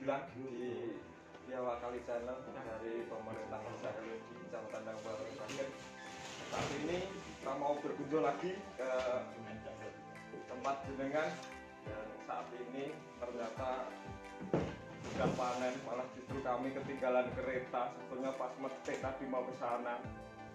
Gilang di Jawa Kali Channel dari pemerintah desa Kalioji, Kecamatan Dangbaru Sakit. Saat ini kita mau berkunjung lagi ke tempat jenengan, dan saat ini ternyata sudah panen, malah justru kami ketinggalan kereta. Sebetulnya pas metik tadi mau ke sana,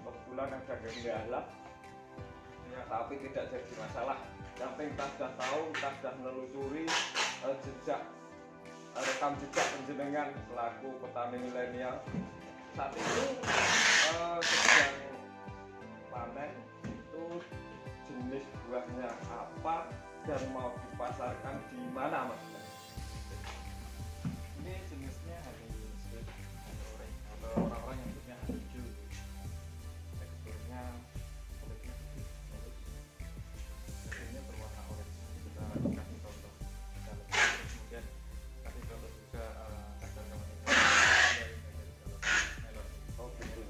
kebetulan ada kendala ya, tapi tidak jadi masalah. Yang penting kita sudah tahu, kita sudah menelusuri jejak rekam jejak penjenengan selaku petani milenial. Saat ini sedang panen, itu jenis buahnya apa dan mau dipasarkan di mana, Mas? Ini jenisnya hari sweet orange, atau orang-orang yang punya hari hijau. Teksturnya kulitnya mulus, daunnya berwarna orange. Kita kasih contoh, kemudian kasih contoh juga kadar melon. Oh gitu.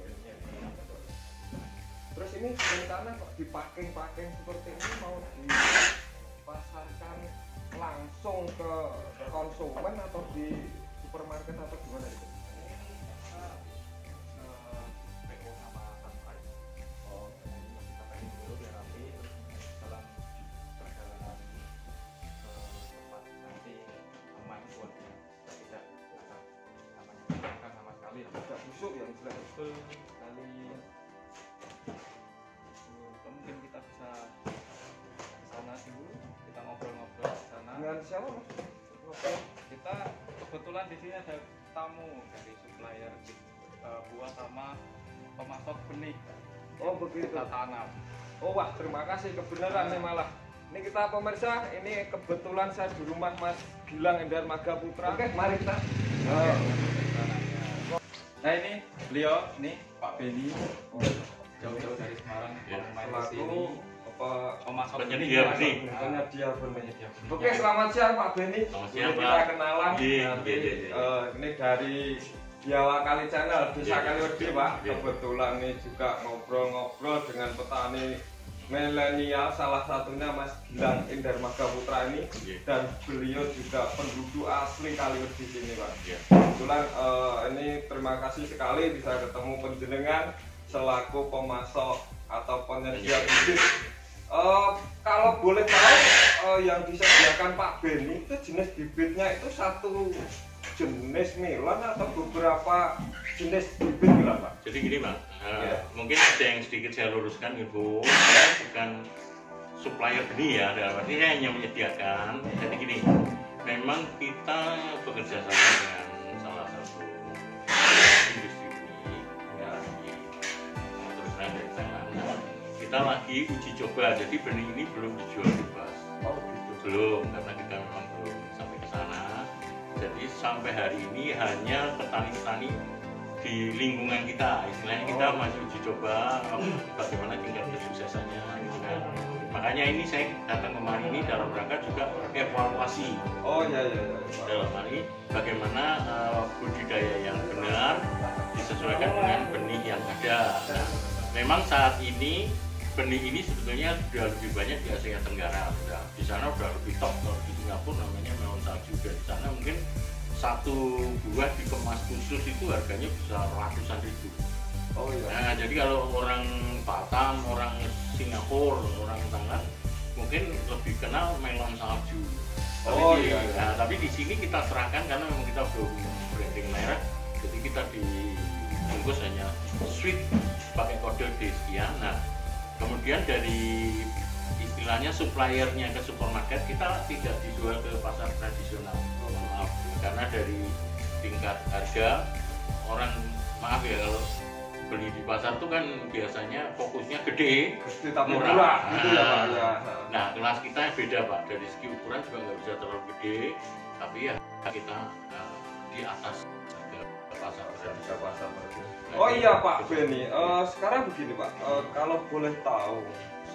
Terus ini rencana kok dipacking seperti ini mau dipasarkan langsung ke konsumen atau di supermarket atau gimana itu? PO sama sampai. Oh, Kita packing dulu biar rapi, terus dalam perjalanan tempat nanti aman buatnya, tidak namanya sama sekali. tidak busuk yang jelas. Betul sekali. Mungkin kita bisa ke sana dulu, kita ngobrol-ngobrol di sana. Dengan siapa, Mas? Kita kebetulan di sini ada tamu dari supplier buah sama pemasok benih. Oh begitu. Kita tanam. Oh wah, terima kasih, kebenaran nih malah. Ini kita pemirsa, ini kebetulan saya di rumah Mas Gilang Endar Maga Putra. Oke, mari kita. Nah ini beliau, nih Pak Beni, jauh-jauh dari Semarang main di sini. Selaku apa Pemasok Penyedia benih. penyedia benih. Penyedia benih. Oke, selamat siang Pak Beni. Selamat siang, Boleh kita Pak. kenalan. Iya, Nanti, iya. ini dari Jawa Kali Channel, Desa Iya. Kalioji, Pak. Iya. Kebetulan nih juga ngobrol-ngobrol dengan petani milenial, salah satunya Mas Gilang Endar Maga Putra ini. Iya. Dan beliau juga penduduk asli Kalioji sini, Pak. Iya. Kebetulan ini terima kasih sekali bisa ketemu penjenengan selaku pemasok atau penyedia bibit. Kalau boleh tahu, yang disediakan Pak Beni itu jenis bibitnya itu satu jenis melon atau beberapa jenis bibit melon, Pak? Jadi gini, Pak, Iya. mungkin ada yang sedikit saya luruskan info. Saya bukan supplier benih ya, dalam arti saya hanya menyediakan. Jadi gini, memang kita bekerja sama dengan salah satu industri benih ya, terus dari sana. Kita lagi uji coba, jadi benih ini belum dijual bebas. Oh gitu. Belum, karena kita memang belum sampai ke sana. Jadi sampai hari ini hanya petani-petani di lingkungan kita, istilahnya kita masih uji coba bagaimana tingkat kesuksesannya gitu kan. Makanya ini saya datang kemari ini dalam rangka juga evaluasi. Oh iya iya. Dalam hal ini bagaimana budidaya yang benar disesuaikan dengan benih yang ada. Nah, memang saat ini benih ini sebetulnya sudah lebih banyak di Asia Tenggara. Sudah di sana sudah lebih top. Kalau di Singapura namanya melon salju, dan di sana mungkin satu buah dikemas khusus itu harganya bisa ratusan ribu. Oh iya. Nah, jadi kalau orang Batam, orang Singapura, orang Thailand mungkin lebih kenal melon salju. Oh Tapi iya. nah, tapi di sini kita serahkan karena memang kita belum branding merek, jadi kita dibungkus hanya sweet pakai kode D sekian. Nah, kemudian dari istilahnya suppliernya ke supermarket kita tidak dijual ke pasar tradisional. Maaf, karena dari tingkat harga orang, maaf ya, kalau beli di pasar tuh kan biasanya fokusnya gede, Gede tapi murah. murah gitu ya, Pak ya. Nah, kelas kita beda, Pak. Dari segi ukuran juga nggak bisa terlalu gede, tapi ya kita di atas harga pasar Bisa pasar berarti. Nah, Oh iya Pak Beni, sekarang begini Pak, kalau boleh tahu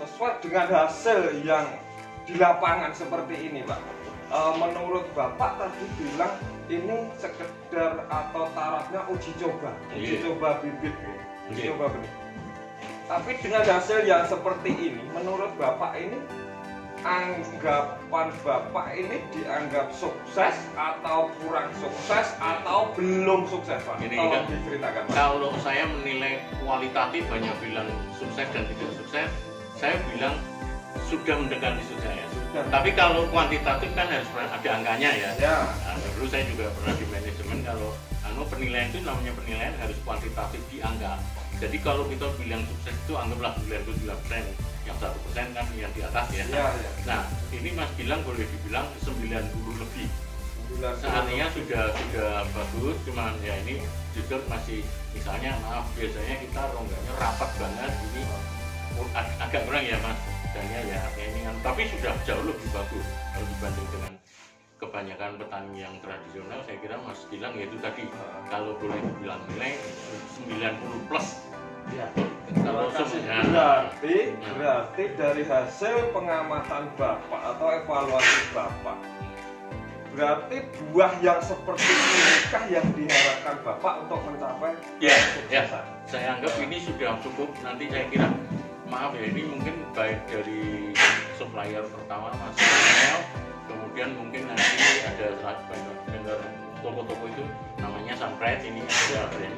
sesuai dengan hasil yang di lapangan seperti ini Pak, menurut Bapak tadi bilang ini sekedar atau tarafnya uji coba bibit, uji coba benih. Tapi dengan hasil yang seperti ini, menurut Bapak ini anggapan Bapak ini dianggap sukses atau kurang sukses atau belum sukses, Pak? Ini Tolong kan, diceritakan, Pak. kalau saya menilai kualitatif banyak bilang sukses dan tidak sukses, saya bilang sudah mendekati sukses ya. Sudah. Tapi kalau kuantitatif kan harus ada angkanya ya. Ya. Nah, dulu saya juga pernah di manajemen, kalau penilaian itu namanya penilaian harus kuantitatif di angka. Jadi kalau kita bilang sukses itu anggaplah 99%, yang 1% kan yang di atas ya. Ya, ya. Nah, ini Mas Gilang boleh dibilang 90 lebih. 90. Saatnya sudah bagus, cuman ya ini justru masih, misalnya maaf, biasanya kita rongganya rapat banget, ini agak kurang ya Mas Daniel ya, ini kan, tapi sudah jauh lebih bagus kalau dibanding dengan kebanyakan petani yang tradisional. Saya kira Mas Gilang ya itu tadi, kalau boleh dibilang nilai 90 plus ya. Kalau berarti dari hasil pengamatan Bapak atau evaluasi Bapak, berarti buah yang seperti inikah yang diharapkan Bapak untuk mencapai ya, kesuksesan? Saya anggap ini sudah cukup. Nanti saya kira, maaf ya, ini mungkin baik dari supplier pertama Mas Daniel, kemudian mungkin nanti ada vendor toko-toko itu namanya Sunpride, ini ada brand,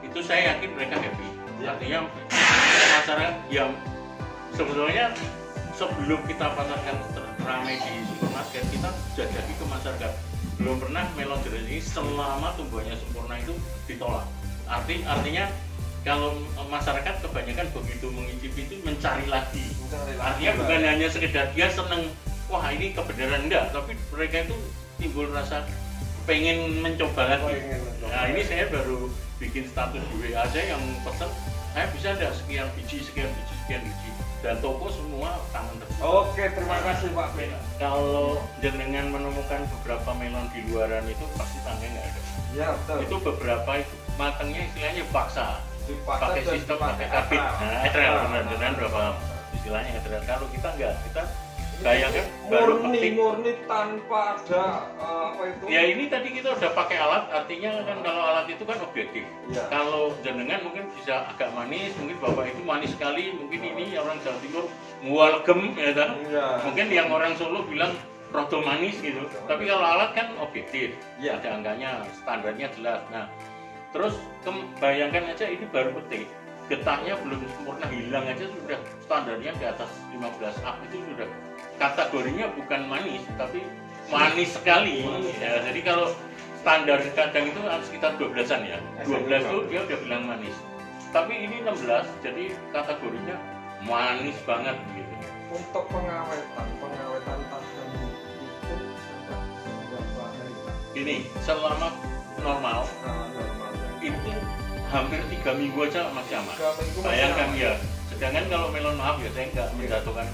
itu saya yakin mereka happy. Artinya masyarakat yang sebetulnya sebelum kita pasarkan ramai di supermarket, kita jajaki ke masyarakat. Belum pernah melon jeruk ini selama tumbuhannya sempurna itu ditolak. Artinya kalau masyarakat kebanyakan begitu mengicipi itu mencari lagi. Artinya bukan hanya sekedar dia seneng, wah ini kebenaran, enggak, tapi mereka itu timbul rasa pengen mencoba lagi. Nah, ini saya baru bikin status di WA aja yang pesan, saya bisa ada sekian biji, dan toko semua tangan terbuka. Oke, terima kasih Pak Ben. Kalau jenengan menemukan beberapa melon di luaran itu pasti tangannya nggak ada. Ya, betul. Itu beberapa itu matangnya istilahnya paksa. Dipaksa Pakai dan sistem dipakai pakai kabit. Nah, etrel benar berapa istilahnya etrel. Kalau kita enggak, kita kayak kan baru petik. Murni tanpa ada apa itu? Ya ini tadi kita udah pakai alat, artinya kan kalau alat itu kan objektif. Ya. Kalau jenengan mungkin bisa agak manis, mungkin Bapak itu manis sekali, mungkin ini orang Jawa Timur mualgem ya kan? Ya. Mungkin yang orang Solo bilang rodo manis gitu. Tapi kalau alat kan objektif, Ya. ada angkanya, standarnya jelas. Nah, terus bayangkan aja ini baru petik, getahnya belum sempurna, hilang aja sudah standarnya di atas 15 up, itu sudah kategorinya bukan manis tapi manis sekali ya. Jadi kalau standar kadang itu sekitar 12-an ya, 12 itu dia udah bilang manis, tapi ini 16 jadi kategorinya manis banget gitu. Untuk pengawetan tahan itu berapa hari? Ini selama normal Normalnya. itu hampir 3 minggu aja masih aman. 3 minggu masih Bayangkan aman. ya, sedangkan kalau melon, maaf ya saya nggak menjatuhkan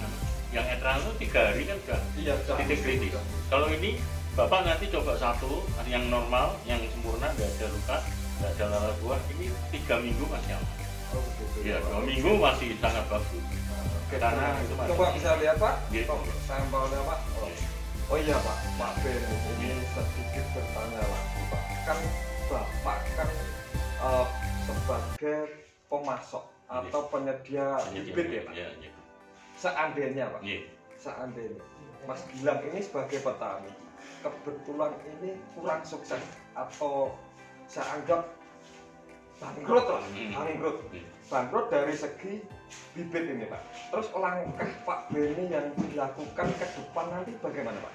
yang etrang itu 3 hari kan sudah Iya, titik kritis. Kalau ini Bapak nanti coba satu yang normal, yang sempurna, nggak ada luka, nggak ada lalat buah, ini 3 minggu masih aman. Oh, begitu. Ya, 2 minggu masih sangat bagus. Oke, Karena itu masih. coba bisa lihat Pak, Iya. sampelnya Pak. Oh iya Pak Ben, ini sedikit bertanya lagi Pak. Kan Bapak kan sebagai pemasok atau penyedia bibit ya Pak. Ya, ya. Seandainya Pak, Iya. seandainya Mas Gilang ini sebagai petani kebetulan ini kurang sukses atau saya anggap bangkrut lah, bangkrut dari segi bibit ini Pak. Terus langkah Pak Beni yang dilakukan ke depan nanti bagaimana Pak?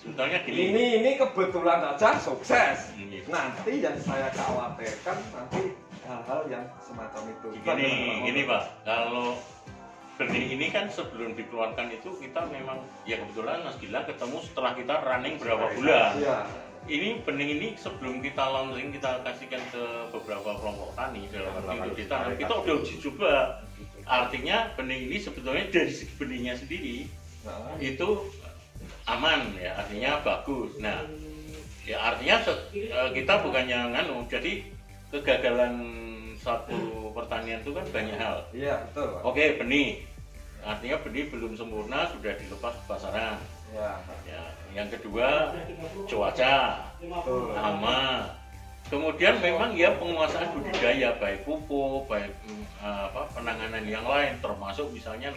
Sebetulnya gini. Ini kebetulan saja sukses. Iya. Nanti yang saya khawatirkan nanti hal-hal yang semacam itu. Gini Pak, kalau benih ini kan sebelum dikeluarkan itu kita memang, ya kebetulan Mas Gilang ketemu setelah kita running berapa bulan. Iya. Ini benih ini sebelum kita launching, kita kasihkan ke beberapa kelompok tani dalam arti kita udah uji coba. Artinya benih ini sebetulnya dari segi benihnya sendiri itu aman ya, artinya bagus. Nah, ya artinya kita bukannya nganu, jadi kegagalan satu pertanian itu kan banyak hal. Iya, betul Pak. Oke, benih. Artinya benih belum sempurna sudah dilepas ke pasaran. Ya. Ya, yang kedua cuaca, Betul. hama. Kemudian memang ya penguasaan budidaya, baik pupuk, baik penanganan yang lain, termasuk misalnya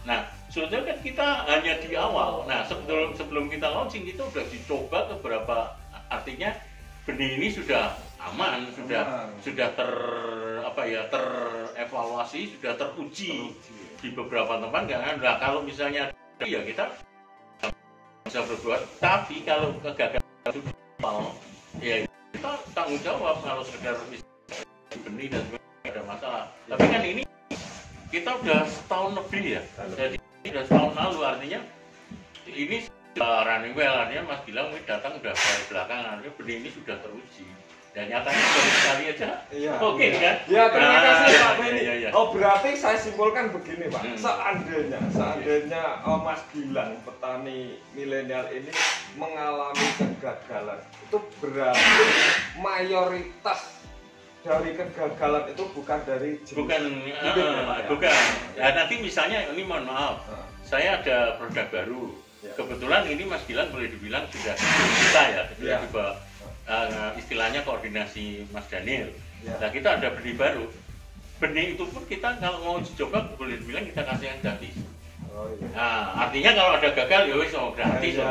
Nah, sebetulnya kan kita hanya di awal. Nah, sebelum kita launching kita udah dicoba ke beberapa, artinya benih ini sudah aman, sudah terevaluasi, sudah teruji di beberapa tempat kan. Nah, kalau misalnya ya kita bisa berbuat, tapi kalau kegagalan ya kita tanggung jawab. Kalau sekedar benih dan sebagainya ada masalah. Tapi kan ini kita udah setahun lebih ya, jadi udah setahun lalu, artinya ini running well, artinya Mas Gilang datang udah dari belakang, artinya benih ini sudah teruji dan nyatanya baru sekali aja. Oke kan? Ya, terima kasih Pak Benny. Iya. Oh, berarti saya simpulkan begini Pak, seandainya Mas Gilang petani milenial ini mengalami kegagalan, itu berarti mayoritas dari kegagalan itu bukan dari jenis bukan. Ya, nanti misalnya ini mohon maaf, saya ada produk baru. Kebetulan ini Mas Gilang boleh dibilang sudah kita ya, sudah istilahnya koordinasi Mas Daniel. Nah, kita ada benih baru. Benih itu pun kita kalau mau dicoba boleh dibilang kita kasih yang gratis. Nah, artinya kalau ada gagal ya wis gratis.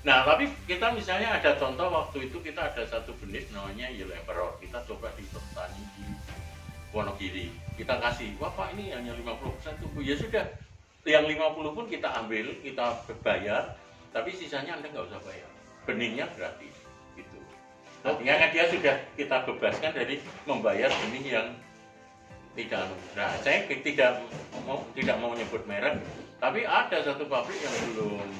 Nah, tapi kita misalnya ada contoh waktu itu kita ada satu benih namanya Yellow Emperor. Kita coba di petani di Wonogiri. Kita kasih, wah Pak ini hanya 50% tumbuh. Ya sudah, yang 50 pun kita ambil, kita bayar, tapi sisanya Anda nggak usah bayar. Benihnya gratis. Gitu. Artinya kan dia sudah kita bebaskan dari membayar benih yang tidak. Nah, saya tidak mau nyebut merek, tapi ada satu pabrik yang belum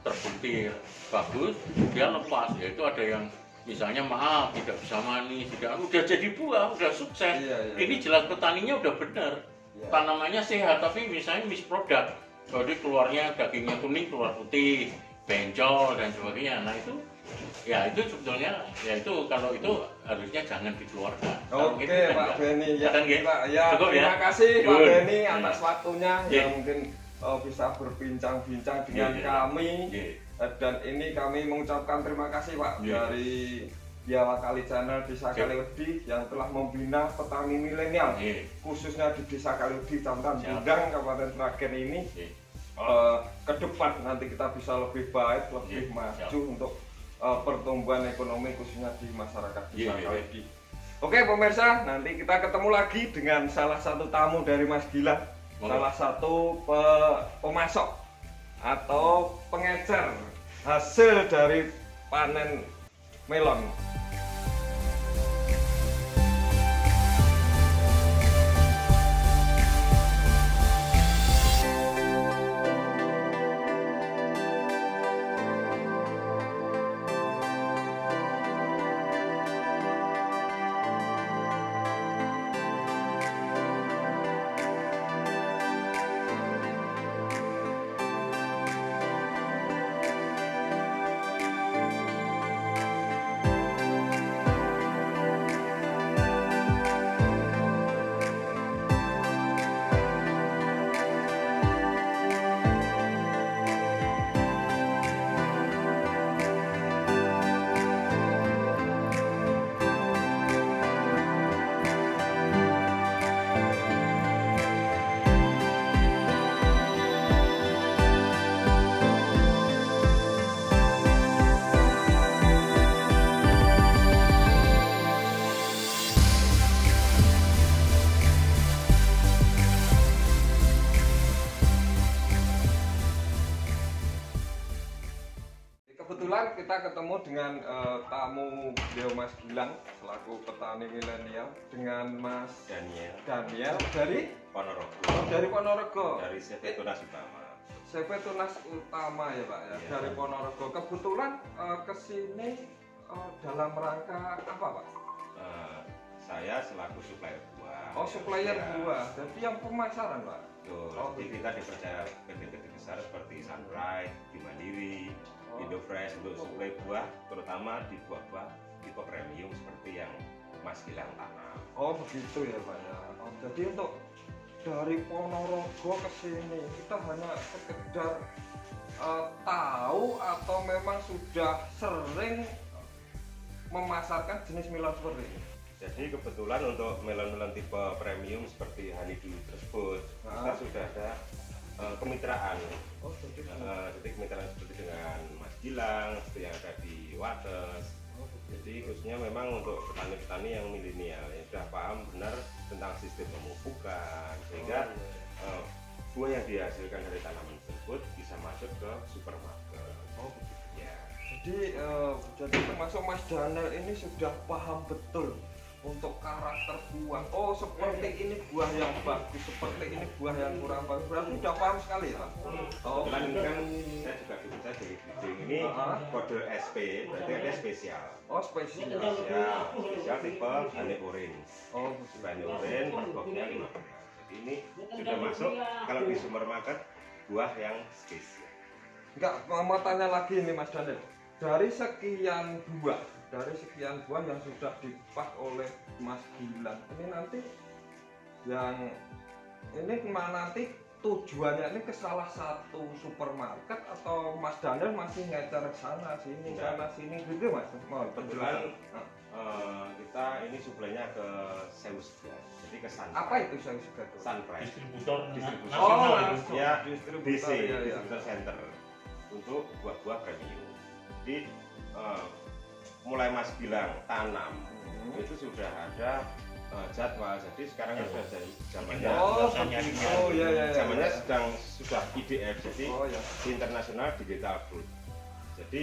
terbukti bagus, dia lepas, yaitu ada yang misalnya maaf tidak bisa manis, udah jadi buah, udah sukses. Ini jelas petaninya udah benar, tanamannya sehat, tapi misalnya misproduct, jadi keluarnya dagingnya kuning keluar putih, bencol dan sebagainya. Nah itu ya itu sebetulnya ya itu kalau itu harusnya jangan dikeluarkan. Oke Pak Benny ya, cukup, terima kasih Pak Benny atas waktunya yang mungkin bisa berbincang-bincang dengan kami. Dan ini kami mengucapkan terima kasih Pak dari Biawak Kali Channel Desa Kaliwedi yang telah membina petani milenial khususnya di Desa Kaliwedi, Kecamatan Bundang, Kabupaten Sragen ini. Ke depan nanti kita bisa lebih baik, lebih maju untuk pertumbuhan ekonomi khususnya di masyarakat Desa Kaliwedi. Oke pemirsa, nanti kita ketemu lagi dengan salah satu tamu dari Mas Gilang, salah satu pemasok atau pengecer hasil dari panen melon. Kebetulan kita ketemu dengan tamu beliau Mas Gilang selaku petani milenial dengan Mas Daniel dari Ponorogo. Dari Ponorogo. Dari CV Tunas Utama. CV Tunas Utama ya Pak ya, dari Ponorogo. Kebetulan kesini dalam rangka apa Pak? Saya selaku supplier buah. Oh supplier buah, jadi yang pemasaran Pak? Jadi kita dipercaya PT-PT besar seperti Sunrise, Bimandiri, Indofresh untuk suplai buah, terutama di buah-buah tipe premium seperti yang Mas Gilang tanam. Oh begitu ya Pak ya. Jadi untuk dari Ponorogo ke sini kita hanya sekedar tahu atau memang sudah sering memasarkan jenis melon seperti ini. Jadi kebetulan untuk melon-melon tipe premium seperti Honeydew tersebut kita sudah ada kemitraan. Oh, jadi Jadi kemitraan seperti dengan Mas Gilang, seperti yang ada di Wates. Jadi khususnya memang untuk petani-petani yang milenial yang sudah paham benar tentang sistem pemupukan, sehingga buah yang dihasilkan dari tanaman tersebut bisa masuk ke supermarket. Oh, Ya. jadi termasuk Mas Daniel ini sudah paham betul untuk karakter buah. Oh, seperti ini buah yang bagus, seperti ini buah yang kurang bagus. Berarti sudah paham sekali ya, Pak? Oh, Kebetulan ini kan saya juga diminta dari breeding ini kode SP, berarti ada spesial. oh spesial. Spesial tipe honey orange. Oh, Honey orange per boxnya 15. Jadi ini sudah masuk kalau di supermarket buah yang spesial. enggak, mau tanya lagi nih Mas Daniel. Dari sekian buah yang sudah dipak oleh Mas Gilang, ini nanti yang ini nanti tujuannya ini ke salah satu supermarket atau Mas Daniel masih ngecer sana sini gitu Mas? Mau Kebetulan penjelasan. kita ini suplainya ke Seusga, jadi ke Sunrise. Apa itu saya suka tuh? Sunrise Distributor Distributor. nasional langsung. itu. Ya, Distributor, DC, ya, ya. Distributor Center untuk buah-buah premium. Jadi mulai Mas Gilang tanam itu sudah ada jadwal. Jadi sekarang kan sudah zamannya Oh, Rasanya begitu. dia. Oh, ya ya. zamannya sudah IDF, jadi Oh ya. International Digital Fruit. Jadi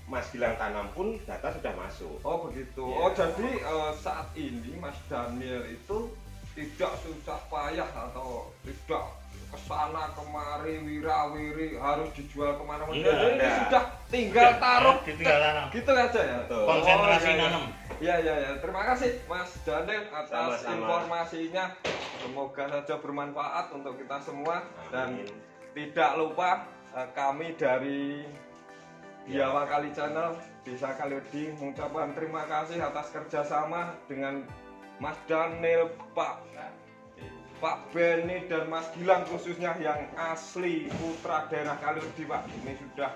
Mas Gilang tanam pun data sudah masuk. Oh begitu. Ya. Oh jadi saat ini Mas Daniel itu tidak susah payah atau tidak kesana kemari wirawiri harus dijual kemana-mana. Enggak, Jadi ini enggak. sudah tinggal taruh Ditinggal tanam. gitu aja ya. Betul. Konsentrasi iya, iya. nanam. Iya iya ya. Terima kasih Mas Daniel atas Sama-sama. informasinya. Semoga saja bermanfaat untuk kita semua dan Amin. tidak lupa kami dari Biawa Kali Channel Desa Kaliodi mengucapkan terima kasih atas kerjasama dengan Mas Daniel, Pak Benny dan Mas Gilang khususnya yang asli putra daerah Kaliodi Pak. Ini sudah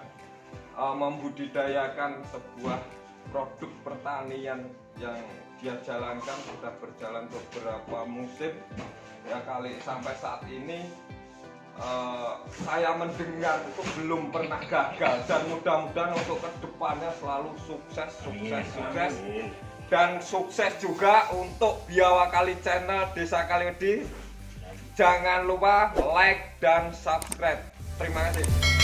membudidayakan sebuah produk pertanian yang dia jalankan sudah berjalan beberapa musim ya kali sampai saat ini. Saya mendengar itu belum pernah gagal dan mudah-mudahan untuk kedepannya selalu sukses Amin. dan sukses juga untuk Biawa Kali Channel Desa Kaliodi. Jangan lupa like dan subscribe. Terima kasih.